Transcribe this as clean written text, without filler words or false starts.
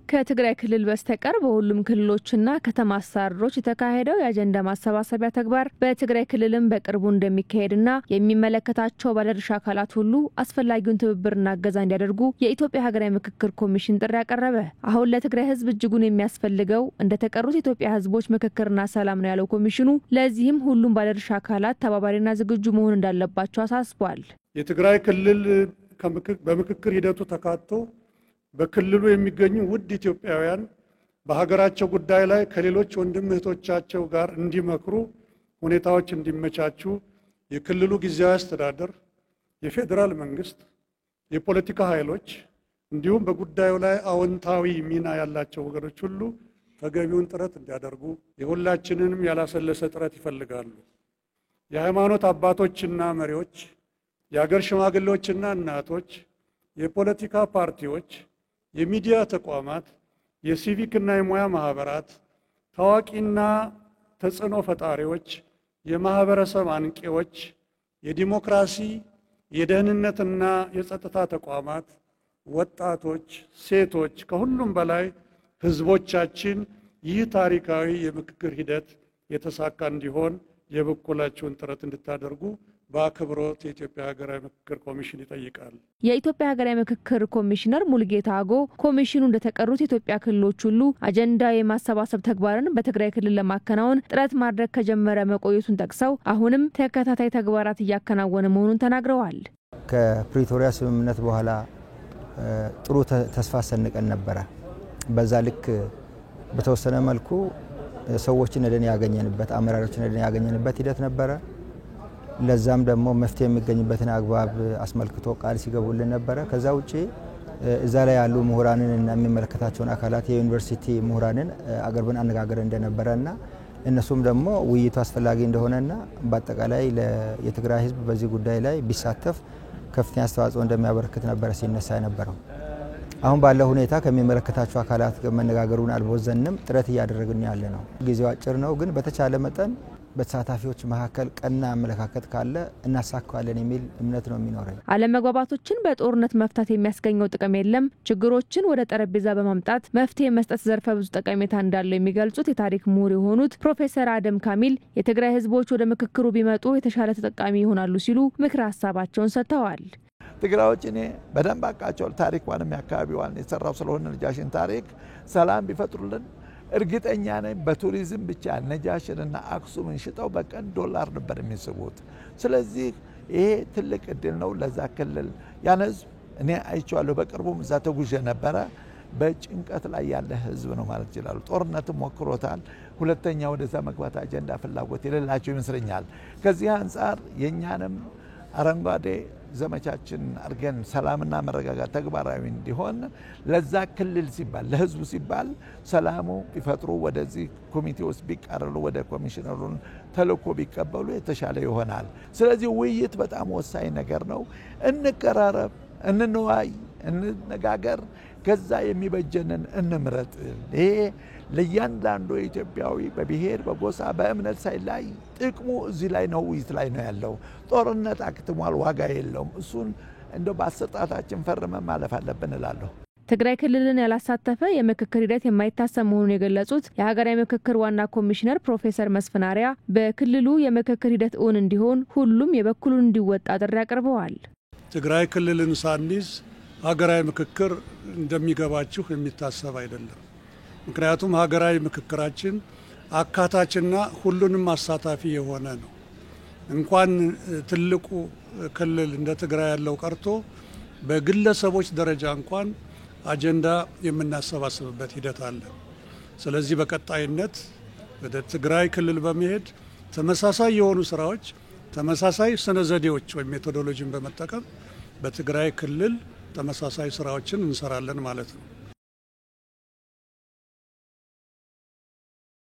ከትግራይ ክልል በስተቀር በሁሉም ክልሎችና ከተማ አስተዳደሮች የተካሄደው የአጀንዳ ማሰባሰቢያ ተግባር በትግራይ ክልልም በቅርቡ እንደሚካሄድና የሚመለከታቸው ባለድርሻ አካላት ሁሉ አስፈላጊውን ትብብርና እገዛ እንዲያደርጉ የኢትዮጵያ ሀገራዊ ምክክር ኮሚሽን ጥሪ ያቀረበ። አሁን ለትግራይ ህዝብ እጅጉን የሚያስፈልገው እንደተቀሩት የኢትዮጵያ ህዝቦች ምክክርና ሰላም ነው ያለው ኮሚሽኑ፣ ለዚህም ሁሉም ባለድርሻ አካላት ተባባሪና ዝግጁ መሆን እንዳለባቸው አሳስቧል። የትግራይ ክልል በምክክር ሂደቱ ተካቶ በክልሉ የሚገኙ ውድ ኢትዮጵያውያን በሀገራቸው ጉዳይ ላይ ከሌሎች ወንድም እህቶቻቸው ጋር እንዲመክሩ ሁኔታዎች እንዲመቻቹ የክልሉ ጊዜያዊ አስተዳደር፣ የፌዴራል መንግስት፣ የፖለቲካ ኃይሎች እንዲሁም በጉዳዩ ላይ አዎንታዊ ሚና ያላቸው ወገኖች ሁሉ ተገቢውን ጥረት እንዲያደርጉ የሁላችንንም ያላሰለሰ ጥረት ይፈልጋሉ። የሃይማኖት አባቶችና መሪዎች፣ የሀገር ሽማግሌዎችና እናቶች፣ የፖለቲካ ፓርቲዎች፣ የሚዲያ ተቋማት፣ የሲቪክና የሙያ ማህበራት፣ ታዋቂና ተጽዕኖ ፈጣሪዎች፣ የማህበረሰብ አንቂዎች፣ የዲሞክራሲ የደህንነትና የጸጥታ ተቋማት፣ ወጣቶች፣ ሴቶች፣ ከሁሉም በላይ ህዝቦቻችን ይህ ታሪካዊ የምክክር ሂደት የተሳካ እንዲሆን የበኩላችሁን ጥረት እንድታደርጉ በአክብሮት የኢትዮጵያ ሀገራዊ ምክክር ኮሚሽን ይጠይቃል። የኢትዮጵያ ሀገራዊ ምክክር ኮሚሽነር ሙልጌታ አጎ ኮሚሽኑ እንደተቀሩት የኢትዮጵያ ክልሎች ሁሉ አጀንዳ የማሰባሰብ ተግባርን በትግራይ ክልል ለማከናወን ጥረት ማድረግ ከጀመረ መቆየቱን ጠቅሰው አሁንም ተከታታይ ተግባራት እያከናወነ መሆኑን ተናግረዋል። ከፕሪቶሪያ ስምምነት በኋላ ጥሩ ተስፋ ሰንቀን ነበረ። በዛ ልክ በተወሰነ መልኩ ሰዎችን እንደነ ያገኘንበት አመራሮችን እንደነ ያገኘንበት ሂደት ነበረ። ለዛም ደግሞ መፍትሄ የሚገኝበትን አግባብ አስመልክቶ ቃል ሲገቡልን ነበረ። ከዛ ውጪ እዛ ላይ ያሉ ምሁራንን እና የሚመለከታቸውን አካላት የዩኒቨርሲቲ ምሁራንን አገርብን አነጋገር እንደነበረና እነሱም ደግሞ ውይይቱ አስፈላጊ እንደሆነና በአጠቃላይ የትግራይ ህዝብ በዚህ ጉዳይ ላይ ቢሳተፍ ከፍተኛ አስተዋጽኦ እንደሚያበረክት ነበር ሲነሳ የነበረው። አሁን ባለው ሁኔታ ከሚመለከታቸው አካላት ጋር መነጋገሩን አልቦዘንም ጥረት እያደረግን ያለ ነው። ጊዜው አጭር ነው፣ ግን በተቻለ መጠን በተሳታፊዎች መካከል ቀና አመለካከት ካለ እናሳካዋለን የሚል እምነት ነው የሚኖረው። አለመግባባቶችን በጦርነት መፍታት የሚያስገኘው ጥቅም የለም። ችግሮችን ወደ ጠረጴዛ በማምጣት መፍትሄ መስጠት ዘርፈ ብዙ ጠቀሜታ እንዳለው የሚገልጹት የታሪክ ምሁር የሆኑት ፕሮፌሰር አደም ካሚል የትግራይ ህዝቦች ወደ ምክክሩ ቢመጡ የተሻለ ተጠቃሚ ይሆናሉ ሲሉ ምክረ ሀሳባቸውን ሰጥተዋል። ትግራዮች እኔ በደንብ አቃቸው ታሪኳንም ያካባቢዋን የሰራው ስለሆነ ነጃሽን ታሪክ ሰላም ቢፈጥሩልን እርግጠኛ ነኝ በቱሪዝም ብቻ ነጃሽንና አክሱምን ሽጠው በቀን ዶላር ነበር የሚስቡት። ስለዚህ ይሄ ትልቅ እድል ነው ለዛ ክልል ያን ህዝብ እኔ አይቼዋለሁ። በቅርቡም እዛ ተጉዤ ነበረ። በጭንቀት ላይ ያለ ህዝብ ነው ማለት ይችላል። ጦርነትም ሞክሮታል። ሁለተኛ ወደዛ መግባት አጀንዳ ፍላጎት የሌላቸው ይመስለኛል። ከዚህ አንፃር የኛንም አረንጓዴ ዘመቻችን አርገን ሰላምና መረጋጋት ተግባራዊ እንዲሆን ለዛ ክልል ሲባል ለህዝቡ ሲባል ሰላሙ ቢፈጥሩ ወደዚህ ኮሚቴ ውስጥ ቢቀርሉ ወደ ኮሚሽነሩን ተልኮ ቢቀበሉ የተሻለ ይሆናል። ስለዚህ ውይይት በጣም ወሳኝ ነገር ነው። እንቀራረብ፣ እንንዋይ፣ እንነጋገር፣ ከዛ የሚበጀንን እንምረጥ። ይሄ ለእያንዳንዱ ኢትዮጵያዊ በብሔር በጎሳ በእምነት ሳይላይ ጥቅሙ እዚህ ላይ ነው፣ ውይይት ላይ ነው ያለው። ጦርነት አክትሟል፣ ዋጋ የለውም። እሱን እንደው በአሰጣታችን ፈርመን ማለፍ አለብን እላለሁ። ትግራይ ክልልን ያላሳተፈ የምክክር ሂደት የማይታሰብ መሆኑን የገለጹት የሀገራዊ ምክክር ዋና ኮሚሽነር ፕሮፌሰር መስፍን አርአያ በክልሉ የምክክር ሂደት እውን እንዲሆን ሁሉም የበኩሉን እንዲወጣ ጥሪ አቅርበዋል። ትግራይ ክልልን ሳንይዝ ሀገራዊ ምክክር እንደሚገባችሁ የሚታሰብ አይደለም። ምክንያቱም ሀገራዊ ምክክራችን አካታችና ሁሉንም አሳታፊ የሆነ ነው። እንኳን ትልቁ ክልል እንደ ትግራይ ያለው ቀርቶ በግለሰቦች ደረጃ እንኳን አጀንዳ የምናሰባስብበት ሂደት አለ። ስለዚህ በቀጣይነት ወደ ትግራይ ክልል በመሄድ ተመሳሳይ የሆኑ ስራዎች፣ ተመሳሳይ ስነ ዘዴዎች ወይም ሜቶዶሎጂን በመጠቀም በትግራይ ክልል ተመሳሳይ ስራዎችን እንሰራለን ማለት ነው።